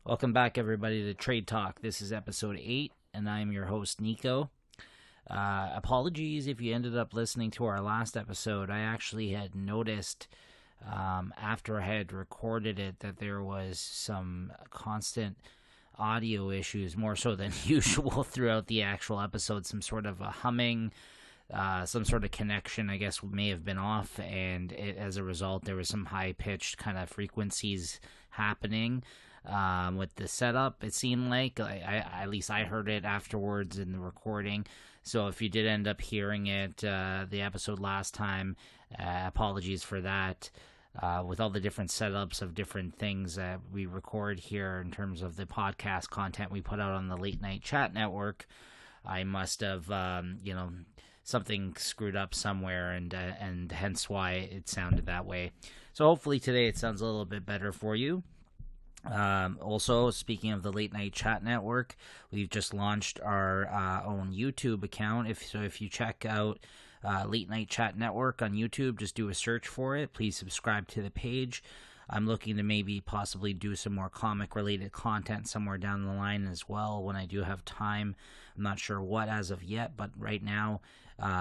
Welcome back, everybody, to Trade Talk. This is episode 8, and I'm your host, Niko. Apologies if you ended up listening to our last episode. I actually had noticed after I had recorded it that there was some constant audio issues, more so than usual, throughout the actual episode. Some sort of a humming, some sort of connection, I guess, may have been off, and as a result, there was some high-pitched kind of frequencies happening. With the setup, it seemed like at least I heard it afterwards in the recording. So if you did end up hearing it, the episode last time, apologies for that. With all the different setups of different things that we record here in terms of the podcast content we put out on the Late Night Chat Network, I must have, something screwed up somewhere, and hence why it sounded that way. So hopefully today it sounds a little bit better for you. Also, speaking of the Late Night Chat Network, we've just launched our own YouTube account. If you check out Late Night Chat Network on YouTube, just do a search for it. Please subscribe to the page. I'm looking to maybe possibly do some more comic-related content somewhere down the line as well when I do have time. I'm not sure what as of yet, but right now,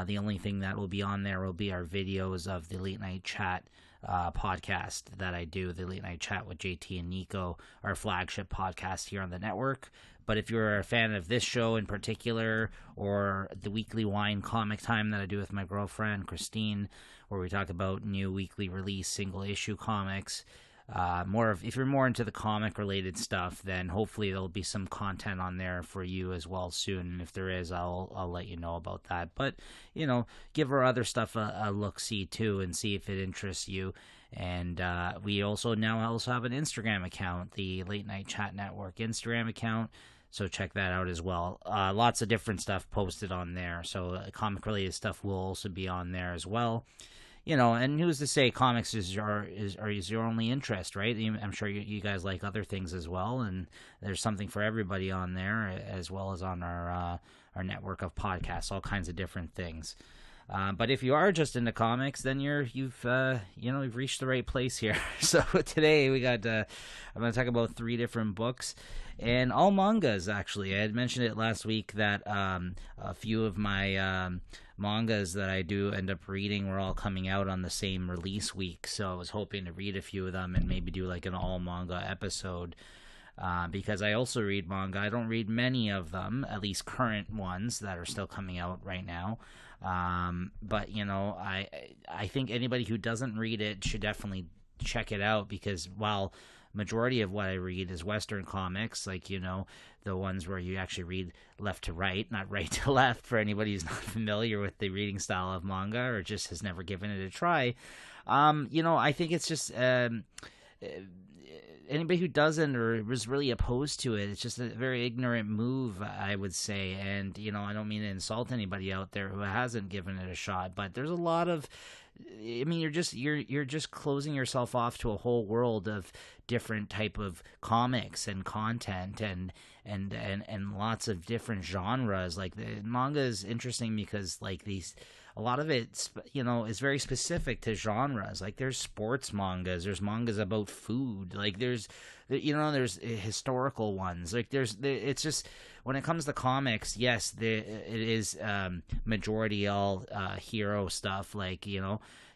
the only thing that will be on there will be our videos of the Late Night Chat podcast that I do, the Late Night Chat with JT and Niko, our flagship podcast here on the network. But if you're a fan of this show in particular, or the weekly wine comic time that I do with my girlfriend Christine, where we talk about new weekly release single issue comics, if you're more into the comic related stuff, then hopefully there'll be some content on there for you as well soon. And if there is, I'll let you know about that. But give our other stuff a look see too, and see if it interests you. And we also have an Instagram account, the Late Night Chat Network Instagram account. So check that out as well. Lots of different stuff posted on there. So comic related stuff will also be on there as well. And who's to say comics is your only interest, right? I'm sure you guys like other things as well, and there's something for everybody on there, as well as on our network of podcasts, all kinds of different things. But if you are just into comics, then you've reached the right place here. So today we got I'm going to talk about 3 different books, and all mangas. Actually, I had mentioned it last week that a few of my mangas that I do end up reading were all coming out on the same release week. So I was hoping to read a few of them and maybe do like an all manga episode. Because I also read manga. I don't read many of them, at least current ones that are still coming out right now. But I think anybody who doesn't read it should definitely check it out, because while majority of what I read is Western comics, like the ones where you actually read left to right, not right to left, for anybody who's not familiar with the reading style of manga or just has never given it a try. I think it's just anybody who doesn't or was really opposed to it, it's just a very ignorant move, I would say. And I don't mean to insult anybody out there who hasn't given it a shot, but there's a lot of, you're just closing yourself off to a whole world of different type of comics and content and lots of different genres. Like the manga is interesting because a lot of it, is very specific to genres. Like there's sports mangas, there's mangas about food, like there's historical ones. Like it's just, when it comes to comics, yes, it is majority all hero stuff, like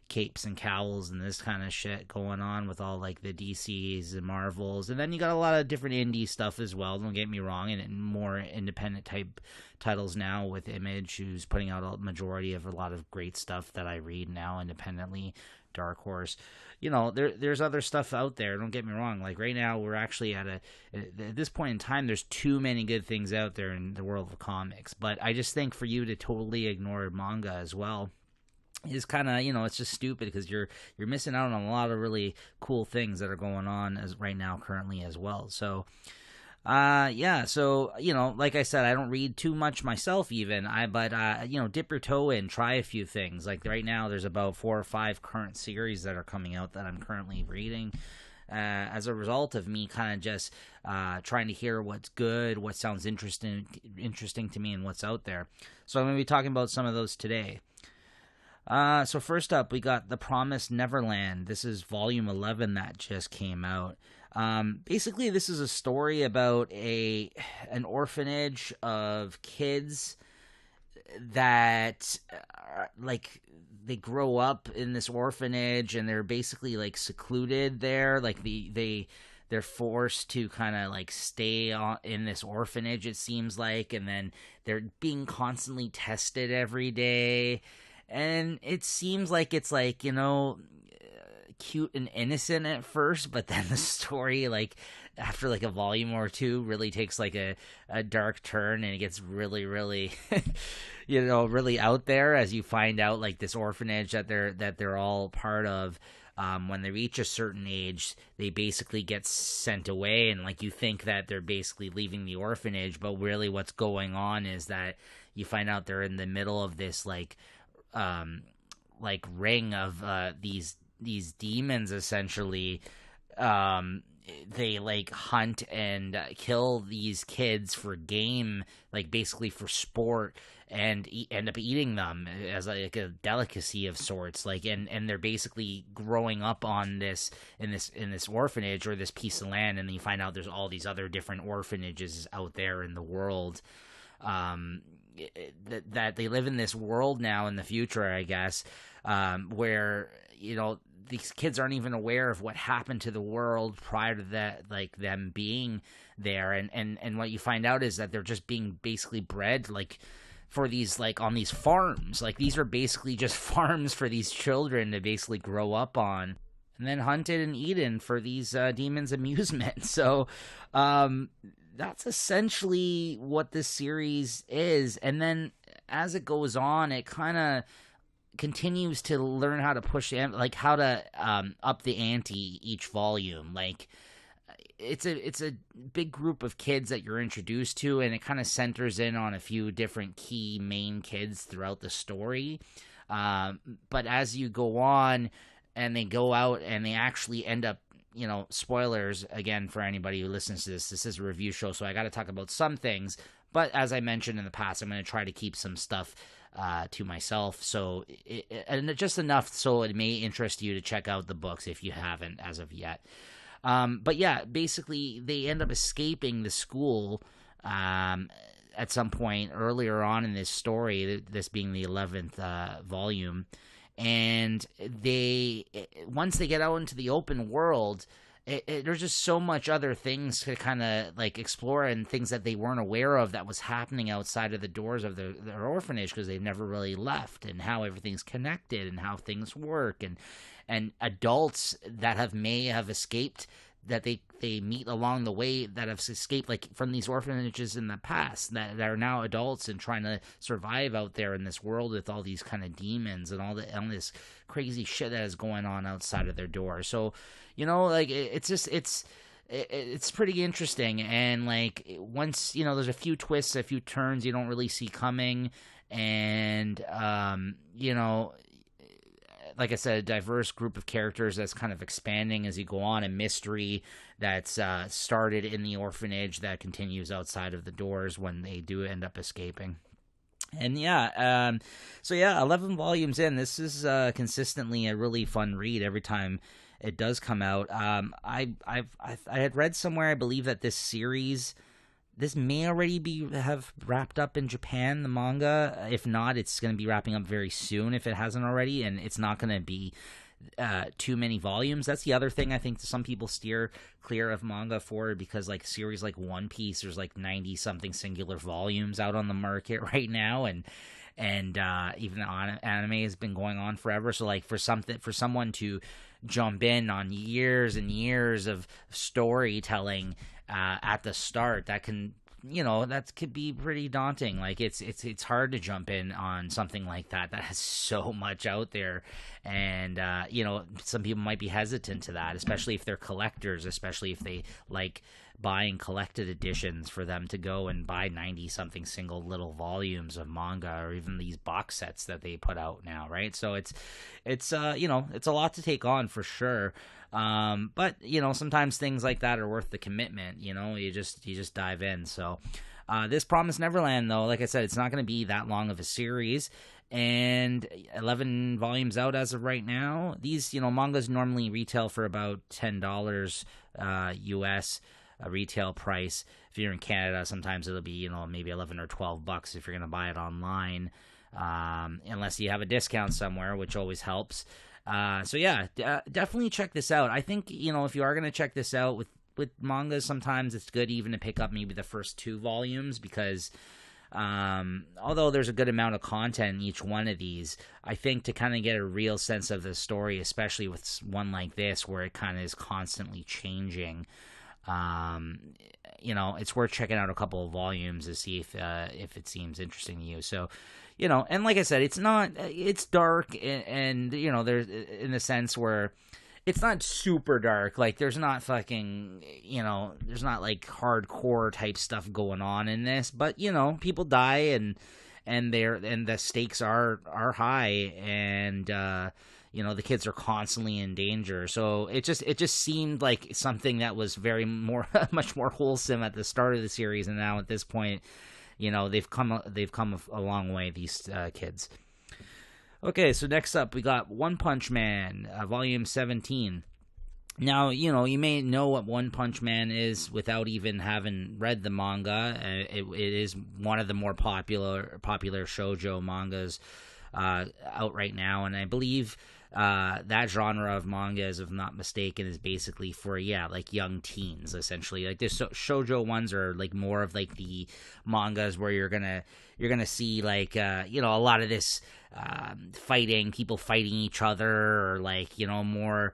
capes and cowls and this kind of shit going on with all like the DCs and Marvels, and then you got a lot of different indie stuff as well, don't get me wrong, and more independent type titles now with Image, who's putting out a majority of a lot of great stuff that I read now independently. Dark Horse, there's other stuff out there, don't get me wrong. Like right now we're actually at this point in time, there's too many good things out there in the world of comics. But I just think for you to totally ignore manga as well is kind of, it's just stupid, because you're missing out on a lot of really cool things that are going on as right now currently as well. So so like I said, I don't read too much myself even, but dip your toe in, try a few things. Like right now there's about 4 or 5 current series that are coming out that I'm currently reading, as a result of me kind of just trying to hear what's good, what sounds interesting to me, and what's out there. So I'm going to be talking about some of those today. So first up, we got The Promised Neverland. This is volume 11 that just came out. Basically, this is a story about an orphanage of kids that like they grow up in this orphanage and they're basically like secluded there. Like they're forced to kind of like stay in this orphanage, it seems like, and then they're being constantly tested every day. And it seems like it's like, cute and innocent at first, but then the story, like after like a volume or two, really takes like a dark turn, and it gets really, really really out there as you find out like this orphanage that they're all part of. When they reach a certain age, they basically get sent away, and like you think that they're basically leaving the orphanage, but really what's going on is that you find out they're in the middle of this like ring of these demons, essentially. They like hunt and kill these kids for game, like basically for sport, and end up eating them as like a delicacy of sorts. Like, and they're basically growing up on this in this orphanage or this piece of land, and then you find out there's all these other different orphanages out there in the world. That they live in this world now in the future, I guess, where these kids aren't even aware of what happened to the world prior to that, like them being there, and what you find out is that they're just being basically bred like for these, like on these farms. Like these are basically just farms for these children to basically grow up on, and then hunted and eaten for these demons' amusement. So that's essentially what this series is. And then as it goes on, it kind of continues to learn how to push, like how to up the ante each volume. Like it's a big group of kids that you're introduced to, and it kind of centers in on a few different key main kids throughout the story. But as you go on and they go out and they actually end up, spoilers again for anybody who listens to this is a review show, so I got to talk about some things. But as I mentioned in the past, I'm going to try to keep some stuff to myself, so and just enough so it may interest you to check out the books if you haven't as of yet. But yeah, basically they end up escaping the school at some point earlier on in this story, this being the 11th volume. And once they get out into the open world, there's just so much other things to kind of like explore, and things that they weren't aware of that was happening outside of the doors of their orphanage, because they've never really left, and how everything's connected and how things work, and adults that may have escaped, that they meet along the way, that have escaped like from these orphanages in the past, that are now adults and trying to survive out there in this world with all these kind of demons and all this crazy shit that is going on outside of their door. So like it's pretty interesting, and like once there's a few twists, a few turns you don't really see coming, and like I said, a diverse group of characters that's kind of expanding as you go on, a mystery that's started in the orphanage that continues outside of the doors when they do end up escaping. And so 11 volumes in, this is consistently a really fun read every time it does come out. I had read somewhere, I believe, that this may already have wrapped up in Japan, the manga. If not, it's going to be wrapping up very soon if it hasn't already, and it's not going to be too many volumes. That's the other thing I think some people steer clear of manga for, because like series like One Piece, there's like 90-something singular volumes out on the market right now, and even anime has been going on forever. So like for someone to jump in on years and years of storytelling at the start, that could be pretty daunting. Like it's hard to jump in on something like that has so much out there, and some people might be hesitant to that, especially if they're collectors, especially if they like buying collected editions, for them to go and buy 90-something single little volumes of manga, or even these box sets that they put out now, right? So it's a lot to take on for sure. But sometimes things like that are worth the commitment. You just dive in. So this Promised Neverland, though, like I said, it's not going to be that long of a series, and 11 volumes out as of right now. These mangas normally retail for about $10 US retail price. If you're in Canada, sometimes it'll be, maybe $11 or $12 if you're going to buy it online, unless you have a discount somewhere, which always helps. So yeah, definitely check this out. I think, if you are going to check this out with mangas, sometimes it's good even to pick up maybe the first 2 volumes, because although there's a good amount of content in each one of these, I think to kind of get a real sense of the story, especially with one like this where it kind of is constantly changing, it's worth checking out a couple of volumes to see if it seems interesting to you. So, and like I said, it's dark, and there's, in the sense where it's not super dark. Like, there's not fucking, there's not like hardcore type stuff going on in this, but people die, and the stakes are high, and the kids are constantly in danger. So it just seemed like something that was much more wholesome at the start of the series, and now at this point, they've come a long way, these kids. Okay, so next up we got One Punch Man, volume 17. Now, you may know what One Punch Man is without even having read the manga. It is one of the more popular shoujo mangas out right now, and I believe that genre of manga, if I'm not mistaken, is basically for like young teens, essentially. Like, this shoujo ones are like more of like the mangas where you're gonna see like a lot of this people fighting each other, or like more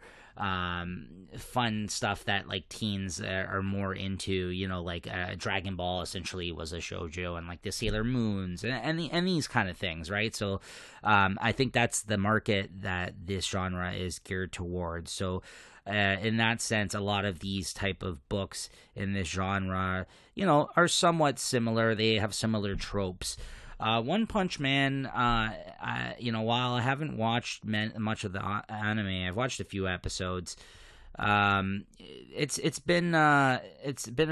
fun stuff that like teens are more into, like Dragon Ball essentially was a shoujo, and like the Sailor Moons and these kind of things, right? So I think that's the market that this genre is geared towards. So in that sense, a lot of these type of books in this genre, are somewhat similar. They have similar tropes. One Punch Man, while I haven't watched much of the anime, I've watched a few episodes. It's been a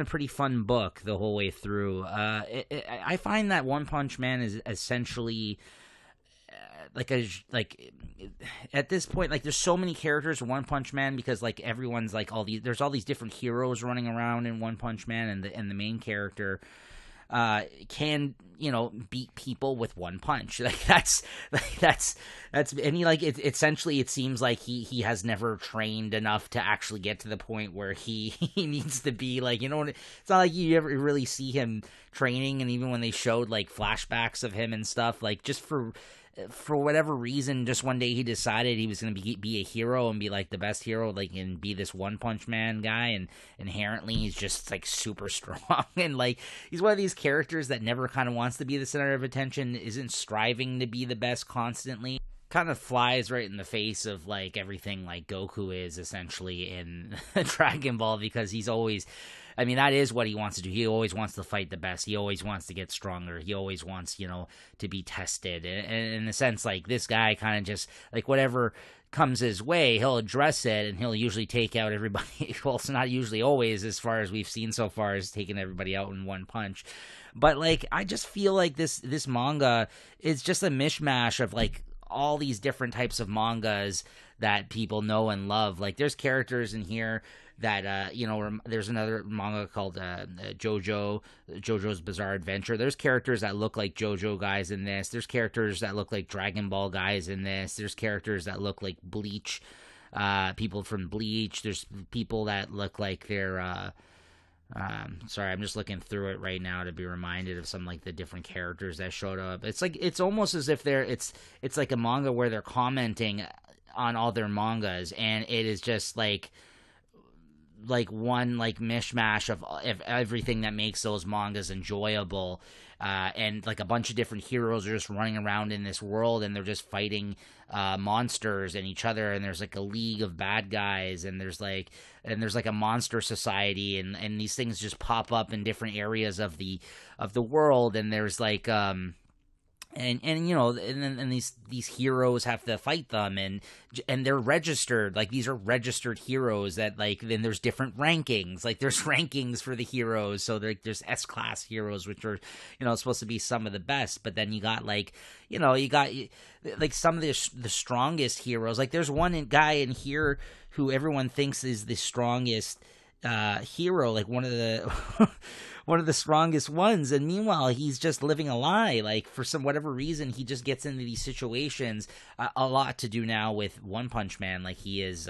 pretty fun book the whole way through. I find that One Punch Man is essentially at this point, like, there's so many characters in One Punch Man, because like everyone's like there's all these different heroes running around in One Punch Man, and the main character can beat people with one punch. That's and he essentially it seems like he has never trained enough to actually get to the point where he needs to be like, it's not like you ever really see him training. And even when they showed like flashbacks of him and stuff, like, just for whatever reason, just one day he decided he was going to be a hero and be like the best hero, like, and be this One Punch Man guy, and inherently he's just like super strong, and like he's one of these characters that never kind of wants to be the center of attention, isn't striving to be the best constantly. Kind of flies right in the face of like everything like Goku is essentially in Dragon Ball, because he's always, I mean, that is what he wants to do. He always wants to fight the best. He always wants to get stronger. He always wants, to be tested. And in a sense, like, this guy kind of just, like, whatever comes his way, he'll address it, and he'll usually take out everybody. Well, it's not usually always, as far as we've seen so far, is taking everybody out in one punch. But, like, I just feel like this manga is just a mishmash of, like, all these different types of mangas that people know and love. Like, there's characters in here that there's another manga called JoJo's Bizarre Adventure. There's characters that look like JoJo guys in this. There's characters that look like Dragon Ball guys in this. There's characters that look like Bleach, people from Bleach. There's people that look like they're sorry, I'm just looking through it right now to be reminded of some, like, the different characters that showed up. It's like, it's almost as if it's like a manga where they're commenting on all their mangas, and it is just like one like mishmash of everything that makes those mangas enjoyable, and like a bunch of different heroes are just running around in this world, and they're just fighting monsters and each other, and there's like a league of bad guys, and there's like a monster society, and these things just pop up in different areas of the world, and there's like and these heroes have to fight them, and they're registered. Like, these are registered heroes that, like, then there's different rankings. Like, there's rankings for the heroes. So there's S-class heroes, which are, supposed to be some of the best. But then you got like some of the strongest heroes. Like, there's one guy in here who everyone thinks is the strongest hero, like one of the one of the strongest ones, and meanwhile he's just living a lie. Like for some whatever reason, he just gets into these situations. A lot to do now with One Punch Man. Like he is,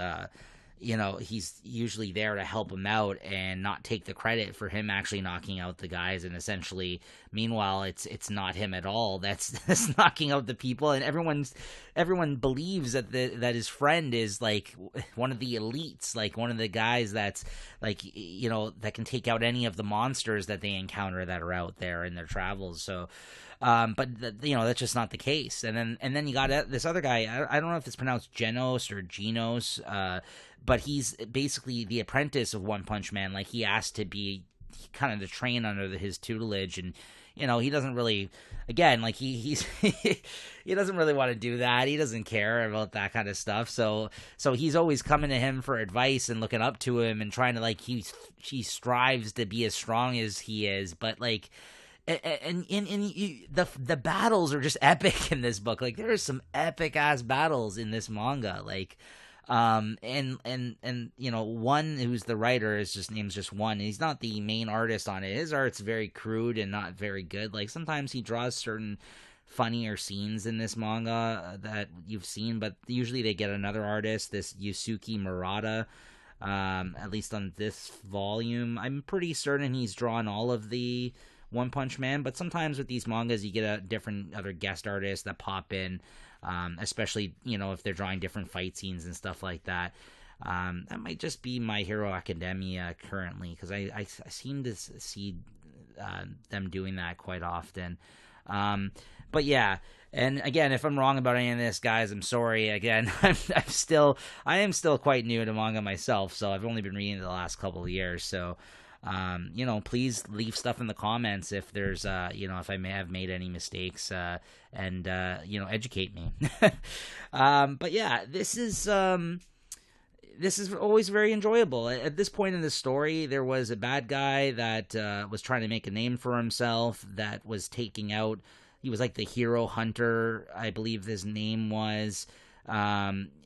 he's usually there to help him out and not take the credit for him actually knocking out the guys. And essentially, meanwhile, it's not him at all that's knocking out the people, and everyone believes that that his friend is like one of the elites, like one of the guys that's like that can take out any of the monsters that they encounter that are out there in their travels. So. But that's just not the case. And then you got this other guy. I don't know if it's pronounced Genos or Genos, but he's basically the apprentice of One Punch Man. Like he asked to be kind of to train under his tutelage, and he doesn't really, again, like he's he doesn't really want to do that. He doesn't care about that kind of stuff. So he's always coming to him for advice and looking up to him and trying to he strives to be as strong as he is, but like. And the battles are just epic in this book. Like there are some epic ass battles in this manga. Like, one who's the writer name's just One. He's not the main artist on it. His art's very crude and not very good. Like sometimes he draws certain funnier scenes in this manga that you've seen, but usually they get another artist. This Yusuke Murata. At least on this volume, I'm pretty certain he's drawn all of the One Punch Man, but sometimes with these mangas you get a different other guest artists that pop in, especially if they're drawing different fight scenes and stuff like that. That might just be My Hero Academia currently, because I seem to see them doing that quite often. But yeah, and again, if I'm wrong about any of this, guys, I'm sorry. Again, I am still quite new to manga myself, so I've only been reading it the last couple of years, so. Please leave stuff in the comments if there's, if I may have made any mistakes, and educate me. But yeah, this is always very enjoyable. At this point in the story, there was a bad guy that was trying to make a name for himself, that was taking out, he was like the hero hunter, I believe his name was,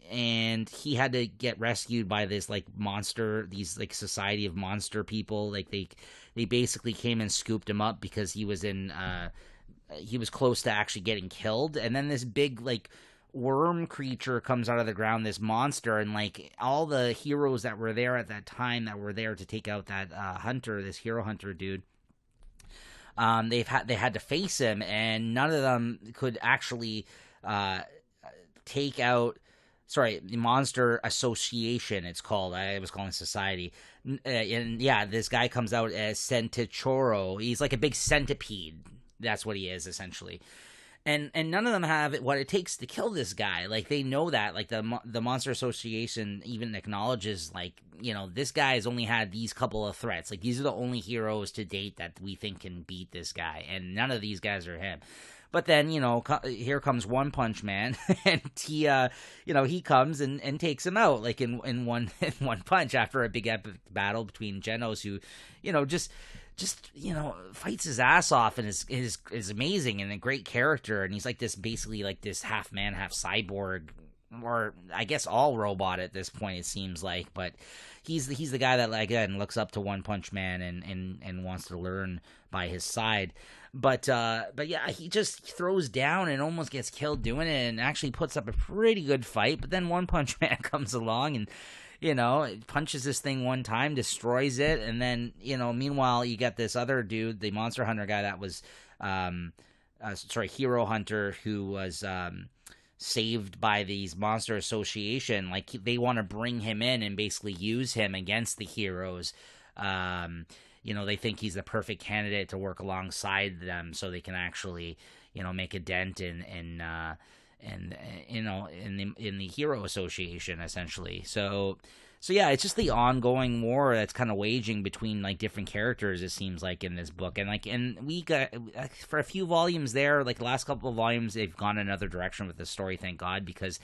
and he had to get rescued by this like monster, these like society of monster people. Like they basically came and scooped him up because he was he was close to actually getting killed. And then this big like worm creature comes out of the ground, this monster, and like all the heroes that were there at that time that were there to take out that hunter, this hero hunter dude. They had to face him, and none of them could actually take out. Sorry, the Monster Association, it's called. I was calling society. And yeah, this guy comes out as Centichoro. He's like a big centipede. That's what he is, essentially. And none of them have what it takes to kill this guy. Like, they know that. Like, the Monster Association even acknowledges, like, this guy has only had these couple of threats. Like, these are the only heroes to date that we think can beat this guy. And none of these guys are him. But then, here comes One Punch Man, and he comes and takes him out, like in one punch after a big epic battle between Genos, who, just fights his ass off and is amazing and a great character, and he's like this basically like this half man, half cyborg, or I guess all robot at this point it seems like, but he's the guy that like again looks up to One Punch Man and wants to learn by his side. But yeah, he just throws down and almost gets killed doing it, and actually puts up a pretty good fight. But then One Punch Man comes along and, punches this thing one time, destroys it, and then, meanwhile, you got this other dude, the Monster Hunter guy that was, Hero Hunter, who was saved by these Monster Association. Like, they want to bring him in and basically use him against the heroes. They think he's the perfect candidate to work alongside them, so they can actually, make a dent in the Hero Association, essentially. So yeah, it's just the ongoing war that's kind of waging between like different characters, it seems like, in this book. And we got for a few volumes there, like the last couple of volumes, they've gone another direction with the story, thank God, because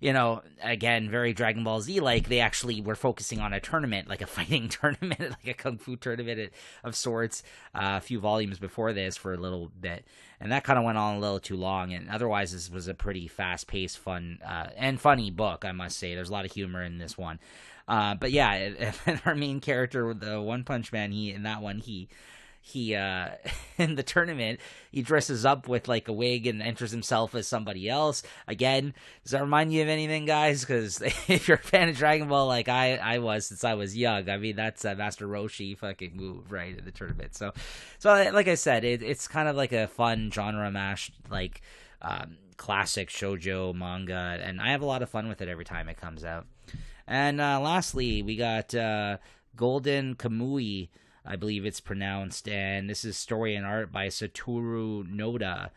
again, very Dragon Ball Z, like they actually were focusing on a tournament, like a fighting tournament, like a kung fu tournament of sorts, a few volumes before this for a little bit. And that kind of went on a little too long. And otherwise, this was a pretty fast-paced, fun, and funny book, I must say. There's a lot of humor in this one. But yeah, our main character, the One Punch Man, he in the tournament, he dresses up with like a wig and enters himself as somebody else. Again, does that remind you of anything, guys? Because if you're a fan of Dragon Ball like I was since I was young, I mean, that's a Master Roshi fucking move, right, in the tournament. So like I said, it's kind of like a fun genre mash, like classic shoujo manga, and I have a lot of fun with it every time it comes out. And lastly, we got Golden Kamui, I believe it's pronounced, and this is story and art by Satoru Noda,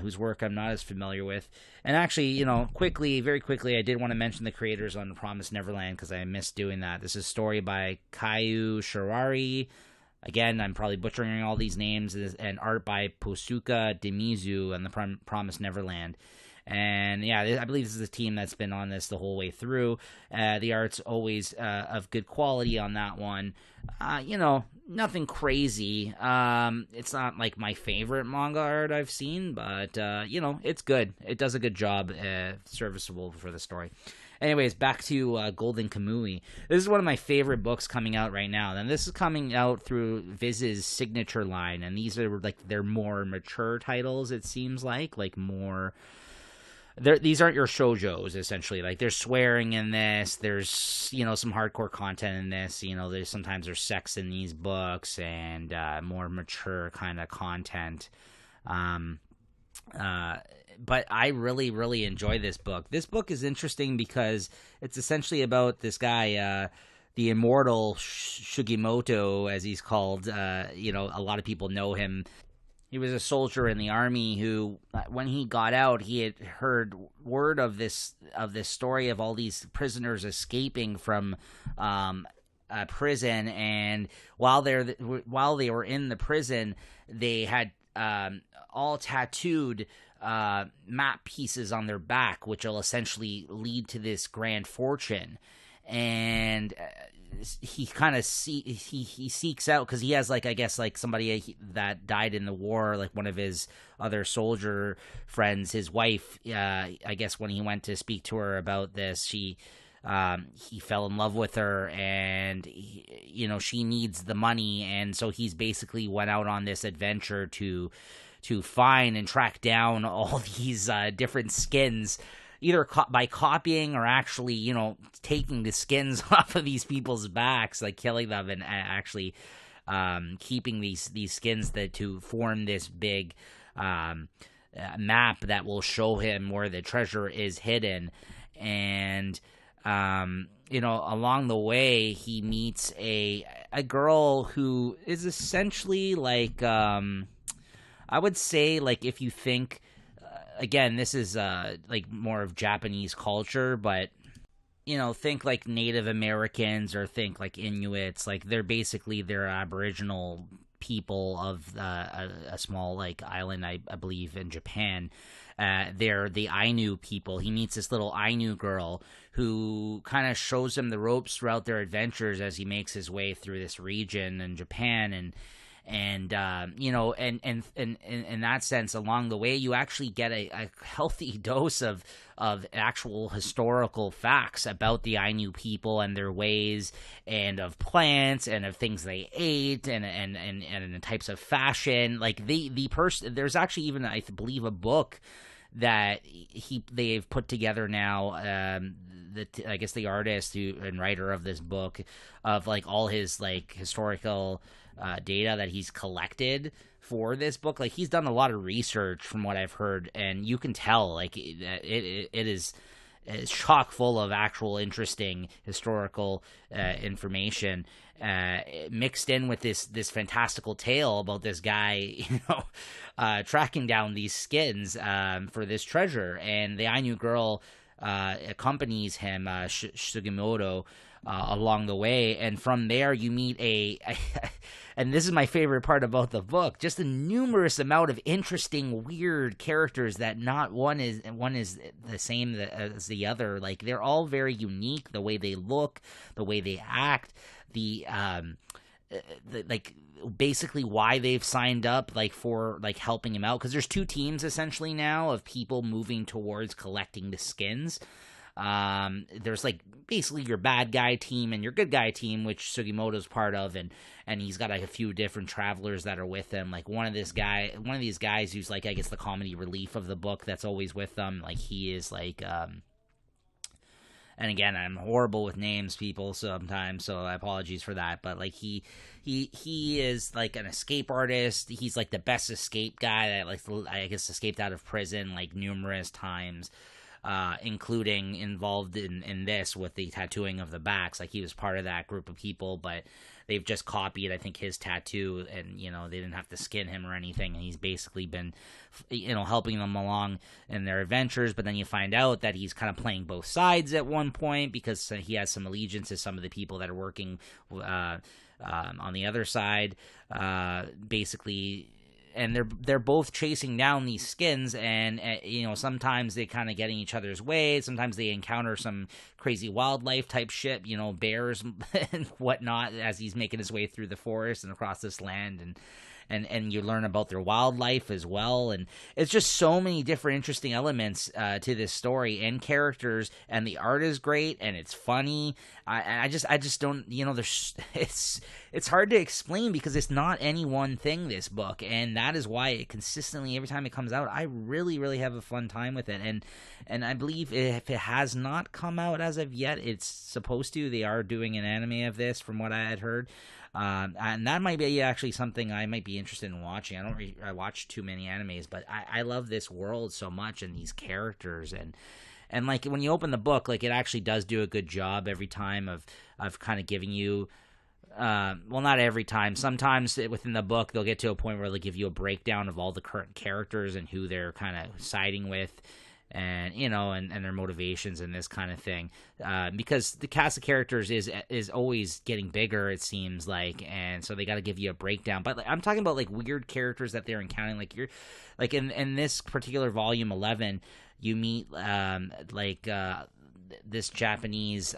whose work I'm not as familiar with. And actually, very quickly, I did want to mention the creators on Promised Neverland, because I missed doing that. This is story by Kayu Shirari. Again, I'm probably butchering all these names, and art by Posuka Demizu and the Promised Neverland. And yeah, I believe this is a team that's been on this the whole way through. The art's always of good quality on that one. Nothing crazy. It's not like my favorite manga art I've seen, but it's good. It does a good job, serviceable for the story. Anyways, back to Golden Kamui. This is one of my favorite books coming out right now. And this is coming out through Viz's signature line, and these are like their more mature titles. It seems like more. These aren't your shoujos, essentially. Like, there's swearing in this. There's, some hardcore content in this. There's sex in these books and more mature kind of content. But I really, really enjoy this book. This book is interesting because it's essentially about this guy, the immortal Shugimoto, as he's called. A lot of people know him. He was a soldier in the army who, when he got out, he had heard word of this story of all these prisoners escaping from a prison, and while they were in the prison, they had all tattooed map pieces on their back, which will essentially lead to this grand fortune. And he kind of he seeks out, because he has somebody that died in the war, like one of his other soldier friends, his wife. I guess when he went to speak to her about this, he fell in love with her, and she needs the money, and so he's basically went out on this adventure to find and track down all these different skins, either by copying or actually, taking the skins off of these people's backs, like killing them, and actually keeping these skins to form this big map that will show him where the treasure is hidden. And along the way, he meets a girl who is essentially like, I would say, like, if you think, again, this is like more of Japanese culture, but think like Native Americans, or think like Inuits. Like, they're Aboriginal people of a small like island, I believe, in Japan. They're the Ainu people. He meets this little Ainu girl who kind of shows him the ropes throughout their adventures as he makes his way through this region in Japan. And in that sense, along the way, you actually get a healthy dose of actual historical facts about the Ainu people and their ways, and of plants, and of things they ate, and the types of fashion. Like, the person, there's actually even, I believe, a book that they've put together now. I guess the artist and writer of this book, of like all his like historical data that he's collected for this book. Like, he's done a lot of research from what I've heard, and you can tell like it is chock full of actual interesting historical information mixed in with this fantastical tale about this guy tracking down these skins for this treasure. And the Ainu girl accompanies him, Sugimoto, along the way, and from there you meet and this is my favorite part about the book, just a numerous amount of interesting, weird characters that not one is the same as the other. Like, they're all very unique, the way they look, the way they act, like basically why they've signed up, like, for like helping him out, because there's two teams essentially now of people moving towards collecting the skins. There's like basically your bad guy team and your good guy team, which Sugimoto's part of, and he's got like a few different travelers that are with him. Like one of these guys who's like, I guess, the comedy relief of the book that's always with them. Like, he is like, and again, I'm horrible with names, people, sometimes, so apologies for that. But like he is like an escape artist. He's like the best escape guy that, like, I guess, escaped out of prison like numerous times. Including involved in this with the tattooing of the backs. Like, he was part of that group of people, but they've just copied, I think, his tattoo, and, you know, they didn't have to skin him or anything, and he's basically been, you know, helping them along in their adventures. But then you find out that he's kind of playing both sides at one point, because he has some allegiance to some of the people that are working on the other side, basically. And they're both chasing down these skins, and you know, sometimes they kind of get in each other's way. Sometimes they encounter some crazy wildlife type shit, you know, bears and whatnot, as he's making his way through the forest and across this land, and you learn about their wildlife as well. And it's just so many different interesting elements to this story and characters, and the art is great and it's funny. I just don't, you know, it's hard to explain because it's not any one thing, this book, and that is why it consistently, every time it comes out, I really, really have a fun time with it. And I believe if it has not come out as of yet, it's supposed to. They are doing an anime of this, from what I had heard. And that might be actually something I might be interested in watching. I watch too many animes, but I love this world so much, and these characters, and like, when you open the book, like, it actually does do a good job every time of kind of giving you, well, not every time. Sometimes within the book, they'll get to a point where they'll give you a breakdown of all the current characters and who they're kind of siding with, and, you know, and their motivations and this kind of thing, because the cast of characters is always getting bigger, it seems like, and so they got to give you a breakdown. But like, I'm talking about like weird characters that they're encountering. Like, you're like in this particular volume 11, you meet this Japanese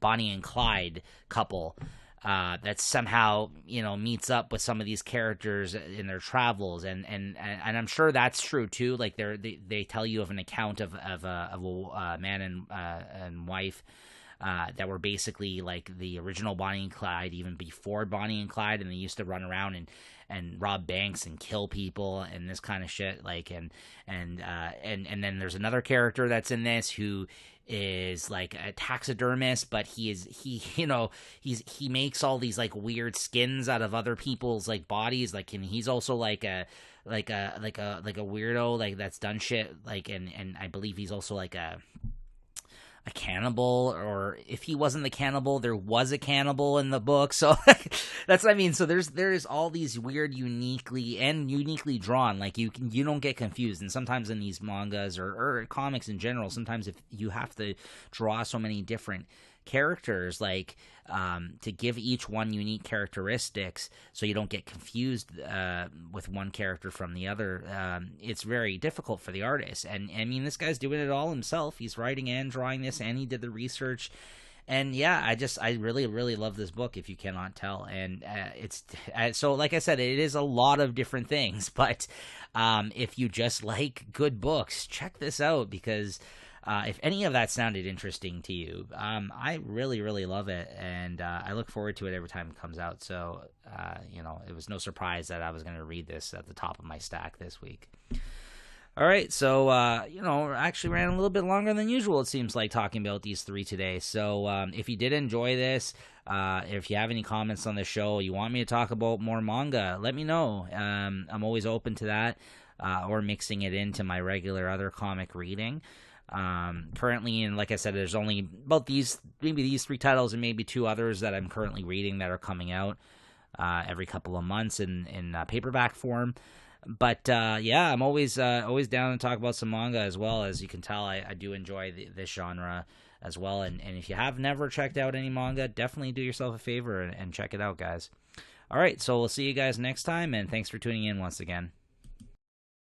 Bonnie and Clyde couple. That somehow, you know, meets up with some of these characters in their travels, and I'm sure that's true too. Like, they tell you of an account of a man and wife that were basically like the original Bonnie and Clyde, even before Bonnie and Clyde, and they used to run around and rob banks and kill people and this kind of shit. Like, and then there's another character that's in this who is like a taxidermist, but he makes all these like weird skins out of other people's like bodies, like, and he's also like a weirdo, like, that's done shit, like, and I believe he's also like a cannibal, or if he wasn't the cannibal, there was a cannibal in the book. So that's what I mean. So there's all these weird, uniquely drawn. Like, you don't get confused. And sometimes in these mangas or comics in general, sometimes if you have to draw so many different characters, like, to give each one unique characteristics, so you don't get confused with one character from the other, it's very difficult for the artist. And I mean, this guy's doing it all himself. He's writing and drawing this, and he did the research. And yeah, I really, really love this book, if you cannot tell. And it's so, like I said, it is a lot of different things. But if you just like good books, check this out, because if any of that sounded interesting to you, I really, really love it, and I look forward to it every time it comes out. So, you know, it was no surprise that I was going to read this at the top of my stack this week. All right, so, you know, actually ran a little bit longer than usual, it seems like, talking about these three today. So if you did enjoy this, if you have any comments on the show, you want me to talk about more manga, let me know. I'm always open to that, or mixing it into my regular other comic reading. Currently, and like I said, there's only about maybe these three titles and maybe two others that I'm currently reading that are coming out every couple of months in paperback form. But yeah, I'm always down to talk about some manga as well. As you can tell, I do enjoy this genre as well. And if you have never checked out any manga, definitely do yourself a favor and check it out, guys. All right, so we'll see you guys next time, and thanks for tuning in once again.